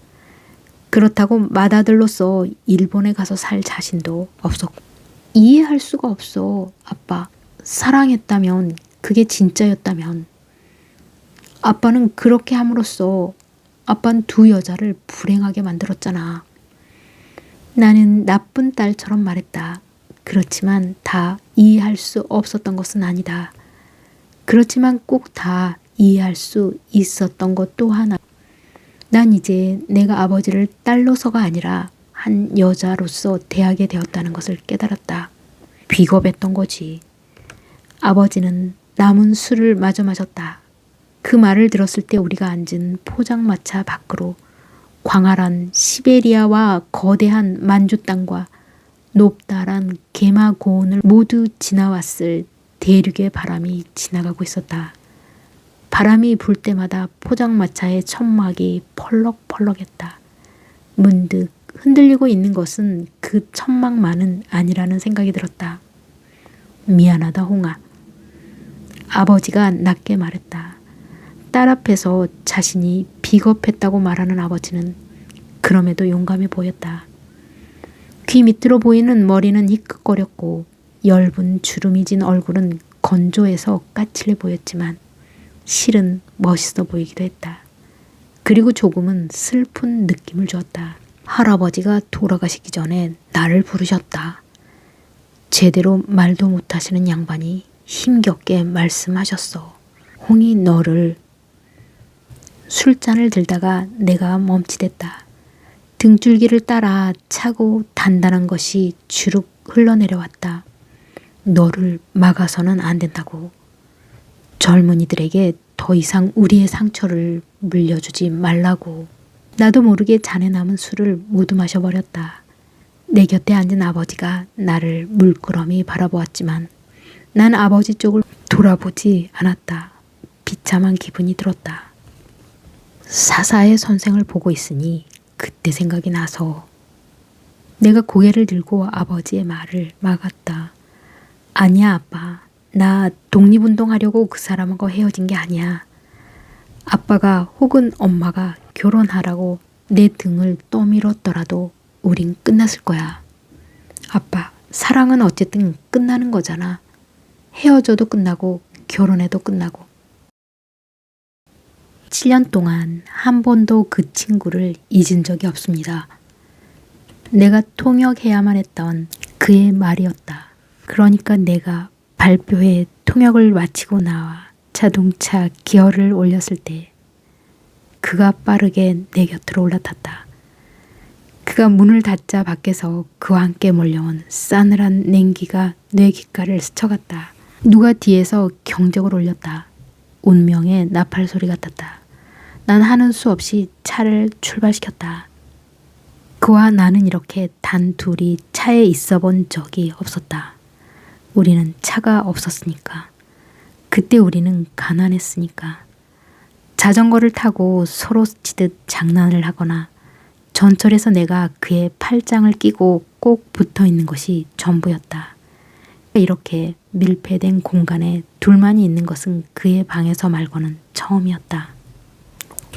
그렇다고 맏아들로서 일본에 가서 살 자신도 없었고. 이해할 수가 없어. 아빠, 사랑했다면, 그게 진짜였다면. 아빠는 그렇게 함으로써 아빠는 2 여자를 불행하게 만들었잖아. 나는 나쁜 딸처럼 말했다. 그렇지만 다 이해할 수 없었던 것은 아니다. 그렇지만 꼭 다 이해할 수 있었던 것 또 하나. 난 이제 내가 아버지를 딸로서가 아니라 한 여자로서 대하게 되었다는 것을 깨달았다. 비겁했던 거지. 아버지는 남은 술을 마저 마셨다. 그 말을 들었을 때 우리가 앉은 포장마차 밖으로 광활한 시베리아와 거대한 만주 땅과 높다란 게마 고원을 모두 지나왔을 대륙의 바람이 지나가고 있었다. 바람이 불 때마다 포장마차의 천막이 펄럭펄럭했다. 문득 흔들리고 있는 것은 그 천막만은 아니라는 생각이 들었다. 미안하다, 홍아. 아버지가 낮게 말했다. 딸 앞에서 자신이 비겁했다고 말하는 아버지는 그럼에도 용감해 보였다. 귀 밑으로 보이는 머리는 희끗거렸고 엷은 주름이 진 얼굴은 건조해서 까칠해 보였지만 실은 멋있어 보이기도 했다. 그리고 조금은 슬픈 느낌을 주었다. 할아버지가 돌아가시기 전에 나를 부르셨다. 제대로 말도 못하시는 양반이 힘겹게 말씀하셨어. 홍이 너를. 술잔을 들다가 내가 멈칫했다. 등줄기를 따라 차고 단단한 것이 주룩 흘러내려왔다. 너를 막아서는 안 된다고. 젊은이들에게 더 이상 우리의 상처를 물려주지 말라고. 나도 모르게 잔에 남은 술을 모두 마셔버렸다. 내 곁에 앉은 아버지가 나를 물끄러미 바라보았지만 난 아버지 쪽을 돌아보지 않았다. 비참한 기분이 들었다. 사사의 선생을 보고 있으니 그때 생각이 나서 내가 고개를 들고 아버지의 말을 막았다. 아니야, 아빠. 나 독립운동하려고 그 사람하고 헤어진 게 아니야. 아빠가 혹은 엄마가 결혼하라고 내 등을 떠밀었더라도 우린 끝났을 거야. 아빠, 사랑은 어쨌든 끝나는 거잖아. 헤어져도 끝나고 결혼해도 끝나고. 7년 동안 한 번도 그 친구를 잊은 적이 없습니다. 내가 통역해야만 했던 그의 말이었다. 그러니까 내가 발표회 통역을 마치고 나와 자동차 기어를 올렸을 때 그가 빠르게 내 곁으로 올라탔다. 그가 문을 닫자 밖에서 그와 함께 몰려온 싸늘한 냉기가 내 귓가를 스쳐갔다. 누가 뒤에서 경적을 올렸다. 운명의 나팔 소리 같았다. 난 하는 수 없이 차를 출발시켰다. 그와 나는 이렇게 단 둘이 차에 있어 본 적이 없었다. 우리는 차가 없었으니까. 그때 우리는 가난했으니까. 자전거를 타고 서로 스치듯 장난을 하거나 전철에서 내가 그의 팔짱을 끼고 꼭 붙어 있는 것이 전부였다. 이렇게 밀폐된 공간에 둘만이 있는 것은 그의 방에서 말고는 처음이었다.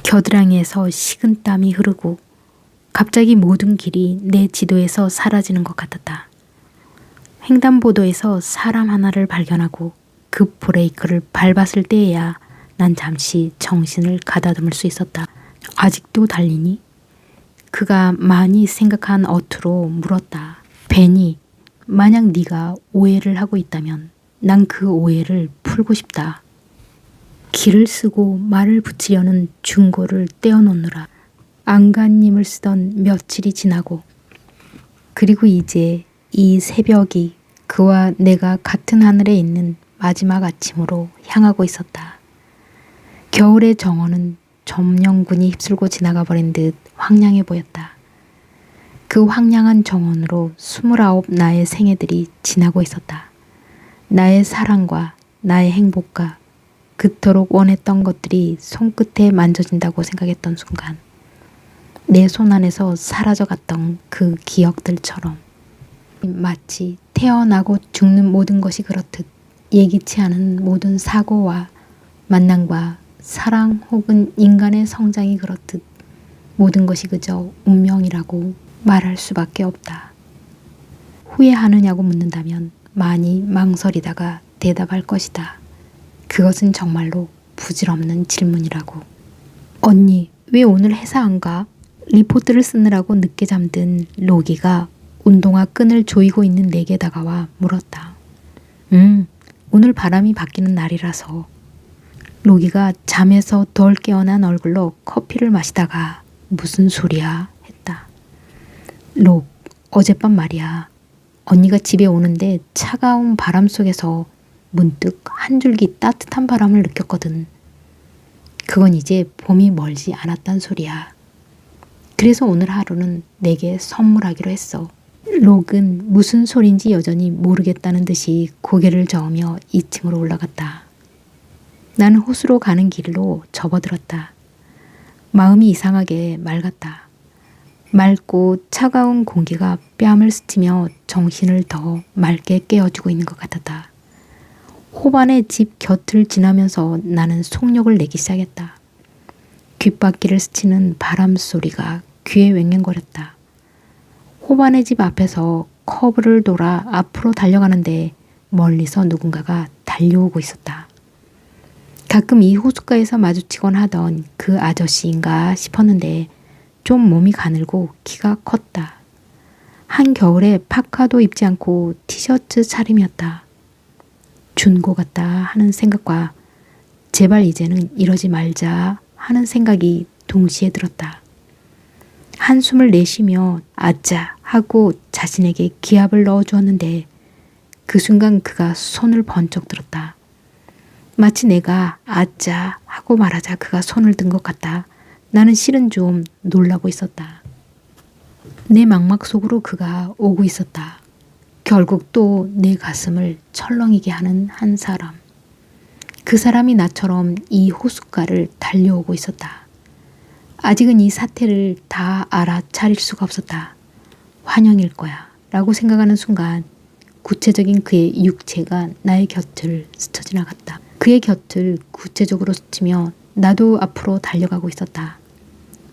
겨드랑이에서 식은땀이 흐르고 갑자기 모든 길이 내 지도에서 사라지는 것 같았다. 횡단보도에서 사람 하나를 발견하고 급 브레이크를 밟았을 때에야 난 잠시 정신을 가다듬을 수 있었다. 아직도 달리니? 그가 많이 생각한 어투로 물었다. 베니, 만약 네가 오해를 하고 있다면 난 그 오해를 풀고 싶다. 기를 쓰고 말을 붙이려는 중고를 떼어놓느라 안간힘을 쓰던 며칠이 지나고 그리고 이제 이 새벽이 그와 내가 같은 하늘에 있는 마지막 아침으로 향하고 있었다. 겨울의 정원은 점령군이 휩쓸고 지나가 버린 듯 황량해 보였다. 그 황량한 정원으로 29 나의 생애들이 지나고 있었다. 나의 사랑과 나의 행복과 그토록 원했던 것들이 손끝에 만져진다고 생각했던 순간 내 손 안에서 사라져갔던 그 기억들처럼 마치 태어나고 죽는 모든 것이 그렇듯 예기치 않은 모든 사고와 만남과 사랑 혹은 인간의 성장이 그렇듯 모든 것이 그저 운명이라고 말할 수밖에 없다. 후회하느냐고 묻는다면 많이 망설이다가 대답할 것이다. 그것은 정말로 부질없는 질문이라고. 언니, 왜 오늘 회사 안 가? 리포트를 쓰느라고 늦게 잠든 로기가 운동화 끈을 조이고 있는 내게 다가와 물었다. 오늘 바람이 바뀌는 날이라서. 로기가 잠에서 덜 깨어난 얼굴로 커피를 마시다가 무슨 소리야? 했다. 록, 어젯밤 말이야. 언니가 집에 오는데 차가운 바람 속에서 문득 한 줄기 따뜻한 바람을 느꼈거든. 그건 이제 봄이 멀지 않았단 소리야. 그래서 오늘 하루는 내게 선물하기로 했어. 록은 무슨 소린지 여전히 모르겠다는 듯이 고개를 저으며 2층으로 올라갔다. 나는 호수로 가는 길로 접어들었다. 마음이 이상하게 맑았다. 맑고 차가운 공기가 뺨을 스치며 정신을 더 맑게 깨워주고 있는 것 같았다. 호반의 집 곁을 지나면서 나는 속력을 내기 시작했다. 귓바퀴를 스치는 바람 소리가 귀에 왱왱거렸다. 호반의 집 앞에서 커브를 돌아 앞으로 달려가는데 멀리서 누군가가 달려오고 있었다. 가끔 이 호숫가에서 마주치곤 하던 그 아저씨인가 싶었는데 좀 몸이 가늘고 키가 컸다. 한겨울에 파카도 입지 않고 티셔츠 차림이었다. 준고 같다 하는 생각과 제발 이제는 이러지 말자 하는 생각이 동시에 들었다. 한숨을 내쉬며 아짜 하고 자신에게 기합을 넣어주었는데 그 순간 그가 손을 번쩍 들었다. 마치 내가 아짜 하고 말하자 그가 손을 든 것 같다. 나는 실은 좀 놀라고 있었다. 내 망막 속으로 그가 오고 있었다. 결국 또 내 가슴을 철렁이게 하는 한 사람. 그 사람이 나처럼 이 호숫가를 달려오고 있었다. 아직은 이 사태를 다 알아차릴 수가 없었다. 환영일 거야 라고 생각하는 순간 구체적인 그의 육체가 나의 곁을 스쳐 지나갔다. 그의 곁을 구체적으로 스치며 나도 앞으로 달려가고 있었다.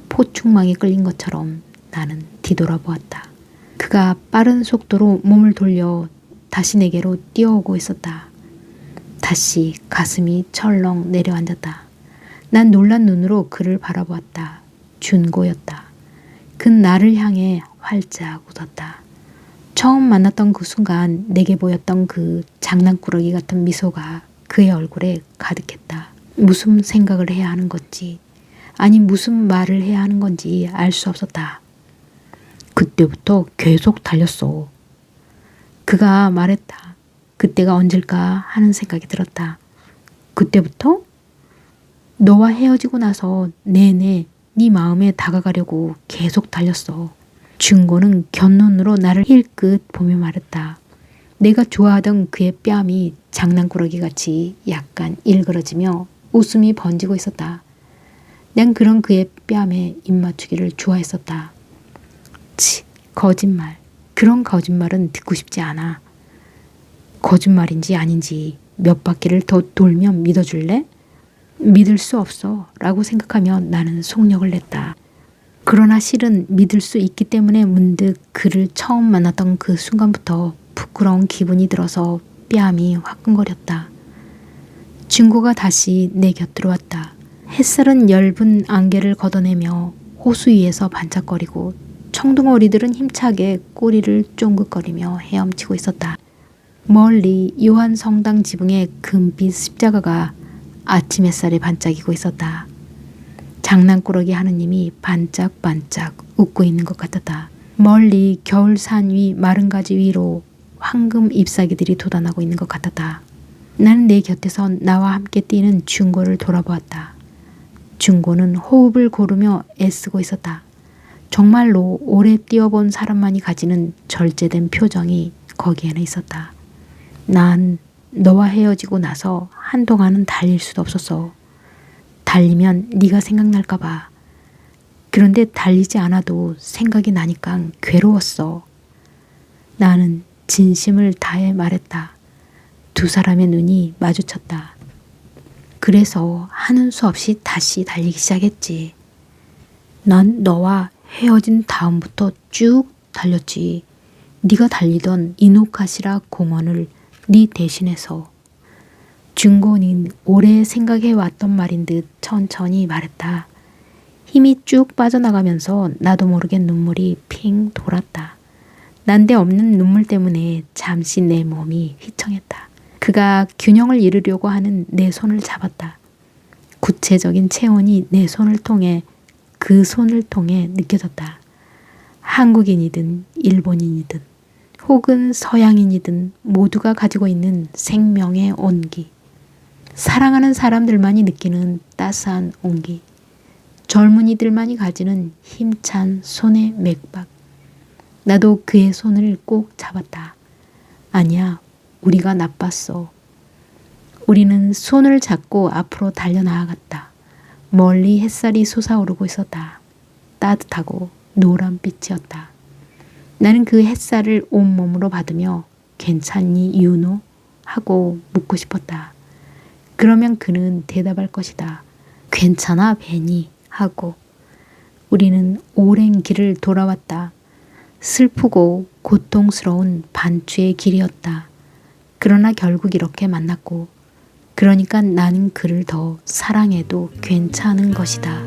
포충망에 끌린 것처럼 나는 뒤돌아보았다. 그가 빠른 속도로 몸을 돌려 다시 내게로 뛰어오고 있었다. 다시 가슴이 철렁 내려앉았다. 난 놀란 눈으로 그를 바라보았다. 준고였다. 그는 나를 향해 활짝 웃었다. 처음 만났던 그 순간 내게 보였던 그 장난꾸러기 같은 미소가 그의 얼굴에 가득했다. 무슨 생각을 해야 하는 건지 아니 무슨 말을 해야 하는 건지 알 수 없었다. 그때부터 계속 달렸어. 그가 말했다. 그때가 언제일까 하는 생각이 들었다. 그때부터? 너와 헤어지고 나서 내내 네 마음에 다가가려고 계속 달렸어. 준고는 곁눈으로 나를 힐끗 보며 말했다. 내가 좋아하던 그의 뺨이 장난꾸러기 같이 약간 일그러지며 웃음이 번지고 있었다. 난 그런 그의 뺨에 입맞추기를 좋아했었다. 치, 거짓말. 그런 거짓말은 듣고 싶지 않아. 거짓말인지 아닌지 몇 바퀴를 더 돌면 믿어줄래? 믿을 수 없어 라고 생각하며 나는 속력을 냈다. 그러나 실은 믿을 수 있기 때문에 문득 그를 처음 만났던 그 순간부터 부끄러운 기분이 들어서 뺨이 화끈거렸다. 준고가 다시 내 곁으로 왔다. 햇살은 엷은 안개를 걷어내며 호수 위에서 반짝거리고 청둥오리들은 힘차게 꼬리를 쫑긋거리며 헤엄치고 있었다. 멀리 요한 성당 지붕에 금빛 십자가가 아침 햇살에 반짝이고 있었다. 장난꾸러기 하느님이 반짝반짝 웃고 있는 것 같았다. 멀리 겨울산 위 마른 가지 위로 황금 잎사귀들이 돋아나고 있는 것 같았다. 나는 내 곁에서 나와 함께 뛰는 준고를 돌아보았다. 준고는 호흡을 고르며 애쓰고 있었다. 정말로 오래 뛰어본 사람만이 가지는 절제된 표정이 거기에는 있었다. 난 너와 헤어지고 나서 한동안은 달릴 수도 없었어. 달리면 네가 생각날까 봐. 그런데 달리지 않아도 생각이 나니까 괴로웠어. 나는 진심을 다해 말했다. 두 사람의 눈이 마주쳤다. 그래서 하는 수 없이 다시 달리기 시작했지. 난 너와 헤어진 다음부터 쭉 달렸지. 네가 달리던 이노카시라 공원을 네 대신해서. 준고는 오래 생각해왔던 말인 듯 천천히 말했다. 힘이 쭉 빠져나가면서 나도 모르게 눈물이 핑 돌았다. 난데없는 눈물 때문에 잠시 내 몸이 휘청했다. 그가 균형을 이루려고 하는 내 손을 잡았다. 구체적인 체온이 내 손을 통해 그 손을 통해 느껴졌다. 한국인이든 일본인이든 혹은 서양인이든 모두가 가지고 있는 생명의 온기. 사랑하는 사람들만이 느끼는 따스한 온기. 젊은이들만이 가지는 힘찬 손의 맥박. 나도 그의 손을 꼭 잡았다. 아니야, 우리가 나빴어. 우리는 손을 잡고 앞으로 달려나아갔다. 멀리 햇살이 솟아오르고 있었다. 따뜻하고 노란빛이었다. 나는 그 햇살을 온몸으로 받으며 괜찮니, 윤호? 하고 묻고 싶었다. 그러면 그는 대답할 것이다. 괜찮아, 베니. 하고. 우리는 오랜 길을 돌아왔다. 슬프고 고통스러운 반추의 길이었다. 그러나 결국 이렇게 만났고, 그러니까 나는 그를 더 사랑해도 괜찮은 것이다.